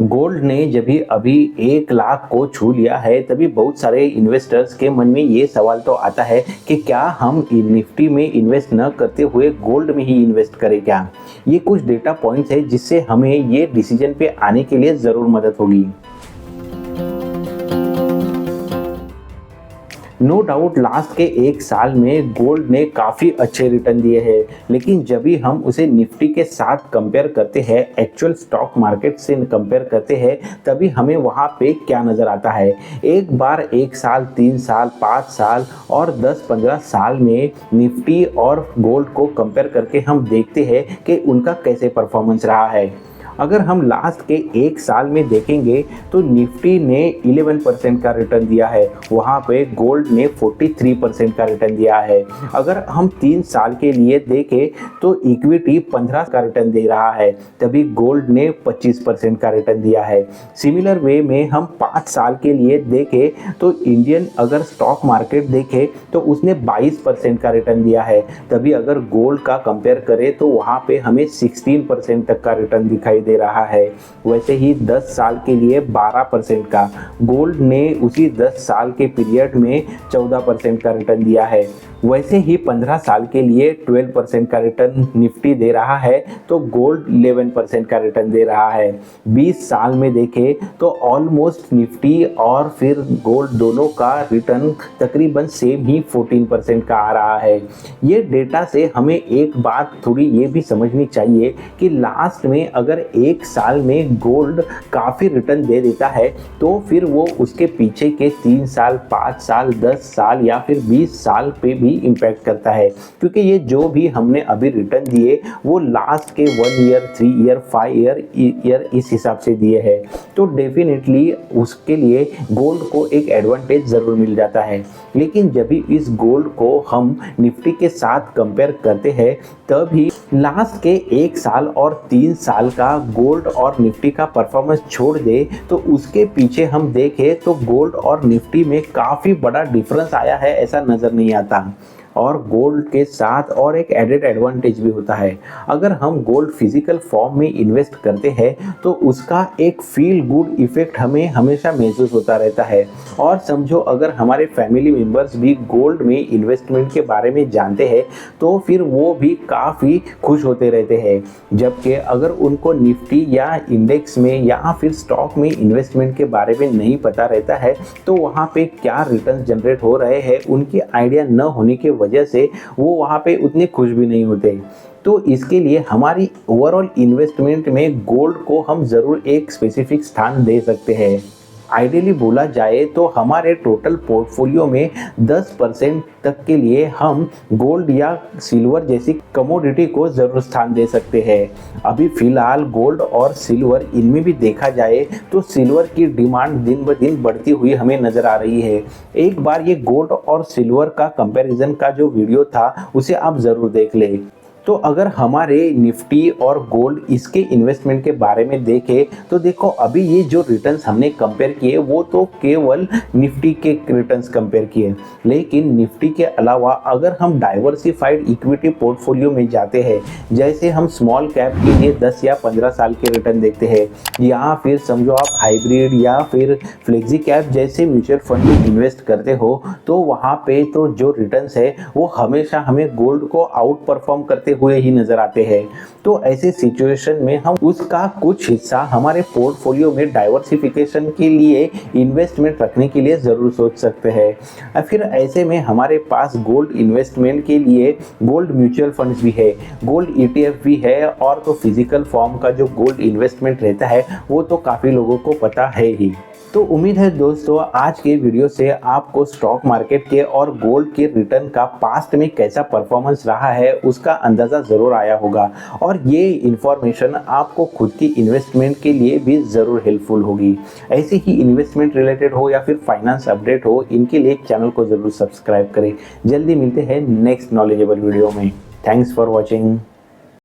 Gold ने जब भी अभी 1 लाख को छू लिया है तभी बहुत सारे इन्वेस्टर्स के मन में ये सवाल तो आता है कि क्या हम निफ्टी में इन्वेस्ट न करते हुए गोल्ड में ही इन्वेस्ट करें क्या। ये कुछ डेटा पॉइंट्स है जिससे हमें ये डिसीजन पे आने के लिए ज़रूर मदद होगी। नो डाउट लास्ट के 1 साल में गोल्ड ने काफ़ी अच्छे रिटर्न दिए हैं, लेकिन जब भी हम उसे निफ्टी के साथ कंपेयर करते हैं, एक्चुअल स्टॉक मार्केट से कंपेयर करते हैं, तभी हमें वहाँ पे क्या नज़र आता है। एक बार 1 साल, 3 साल, 5 साल और 10-15 साल में निफ्टी और गोल्ड को कंपेयर करके हम देखते हैं कि उनका कैसे परफॉर्मेंस रहा है। अगर हम लास्ट के 1 साल में देखेंगे तो निफ्टी ने 11% का रिटर्न दिया है, वहाँ पे गोल्ड ने 43% का रिटर्न दिया है। अगर हम 3 साल के लिए देखें तो इक्विटी 15 का रिटर्न दे रहा है, तभी गोल्ड ने 25% का रिटर्न दिया है। सिमिलर वे में हम 5 साल के लिए देखें तो इंडियन अगर स्टॉक मार्केट देखें तो उसने 22% का रिटर्न दिया है, तभी अगर गोल्ड का कंपेयर करें तो वहाँ पे हमें 16% तक का रिटर्न दिखाई दे रहा है। वैसे ही 10 साल के लिए 12% का, गोल्ड ने उसी 10 साल के पीरियड में 14% का रिटर्न दिया है। वैसे ही 15 साल के लिए 12% का रिटर्न निफ्टी दे रहा है तो गोल्ड 11% का रिटर्न दे रहा है। 20 साल में देखें तो ऑलमोस्ट निफ्टी और फिर गोल्ड दोनों का रिटर्न तकरीबन सेम ही 14% का आ रहा है। ये डेटा से हमें एक बात थोड़ी ये भी समझनी चाहिए कि लास्ट में अगर 1 साल में गोल्ड काफ़ी रिटर्न दे देता है तो फिर वो उसके पीछे के 3 साल, 5 साल, 10 साल या फिर 20 साल पे भी इम्पैक्ट करता है, क्योंकि ये जो भी हमने अभी रिटर्न दिए वो लास्ट के 1 ईयर, 3 ईयर, 5 ईयर इस हिसाब से दिए हैं। तो डेफिनेटली उसके लिए गोल्ड को एक एडवांटेज ज़रूर मिल जाता है। लेकिन जब भी इस गोल्ड को हम निफ्टी के साथ कंपेयर करते हैं तभी लास्ट के 1 साल और 3 साल का गोल्ड और निफ्टी का परफॉर्मेंस छोड़ दे तो उसके पीछे हम देखें तो गोल्ड और निफ्टी में काफ़ी बड़ा डिफरेंस आया है ऐसा नज़र नहीं आता। और गोल्ड के साथ और एक एडेड एडवांटेज भी होता है, अगर हम गोल्ड फिजिकल फॉर्म में इन्वेस्ट करते हैं तो उसका एक फील गुड इफेक्ट हमें हमेशा महसूस होता रहता है। और समझो अगर हमारे फैमिली मेम्बर्स भी गोल्ड में इन्वेस्टमेंट के बारे में जानते हैं तो फिर वो भी काफ़ी खुश होते रहते हैं, जबकि अगर उनको निफ्टी या इंडेक्स में या फिर स्टॉक में इन्वेस्टमेंट के बारे में नहीं पता रहता है तो वहाँ पे क्या रिटर्न जनरेट हो रहे हैं उनकी आइडिया न होने के वजह से वो वहाँ पे उतने खुश भी नहीं होते। तो इसके लिए हमारी ओवरऑल इन्वेस्टमेंट में गोल्ड को हम ज़रूर एक स्पेसिफिक स्थान दे सकते हैं। आइडियली बोला जाए तो हमारे टोटल पोर्टफोलियो में 10% तक के लिए हम गोल्ड या सिल्वर जैसी कमोडिटी को ज़रूर स्थान दे सकते हैं। अभी फ़िलहाल गोल्ड और सिल्वर इनमें भी देखा जाए तो सिल्वर की डिमांड दिन ब दिन बढ़ती हुई हमें नज़र आ रही है। एक बार ये गोल्ड और सिल्वर का कंपैरिजन का जो वीडियो था उसे आप ज़रूर देख लें। तो अगर हमारे निफ्टी और गोल्ड इसके इन्वेस्टमेंट के बारे में देखें तो देखो अभी ये जो रिटर्न्स हमने कंपेयर किए वो तो केवल निफ्टी के रिटर्न्स कंपेयर किए, लेकिन निफ्टी के अलावा अगर हम डाइवर्सिफाइड इक्विटी पोर्टफोलियो में जाते हैं, जैसे हम स्मॉल कैप के लिए 10 या 15 साल के रिटर्न देखते हैं या फिर समझो आप हाइब्रिड या फिर फ्लेक्सी कैप जैसे म्यूचुअल फंड में इन्वेस्ट करते हो, तो वहाँ पे तो जो रिटर्न्स है वो हमेशा हमें गोल्ड को आउट परफॉर्म करते हुए ही नजर आते हैं। तो ऐसे सिचुएशन में हम उसका कुछ हिस्सा हमारे पोर्टफोलियो में डाइवर्सिफिकेशन के लिए इन्वेस्टमेंट रखने के लिए ज़रूर सोच सकते हैं। फिर ऐसे में हमारे पास गोल्ड इन्वेस्टमेंट के लिए गोल्ड म्यूचुअल फंड्स भी है, गोल्ड ETF भी है, और तो फिजिकल फॉर्म का जो गोल्ड इन्वेस्टमेंट रहता है वो तो काफ़ी लोगों को पता है ही। तो उम्मीद है दोस्तों आज के वीडियो से आपको स्टॉक मार्केट के और गोल्ड के रिटर्न का पास्ट में कैसा परफॉर्मेंस रहा है उसका अंदाज़ा ज़रूर आया होगा, और ये इन्फॉर्मेशन आपको खुद की इन्वेस्टमेंट के लिए भी ज़रूर हेल्पफुल होगी। ऐसे ही इन्वेस्टमेंट रिलेटेड हो या फिर फाइनेंस अपडेट हो, इनके लिए चैनल को ज़रूर सब्सक्राइब करें। जल्दी मिलते हैं नेक्स्ट नॉलेजेबल वीडियो में। Thanks for watching.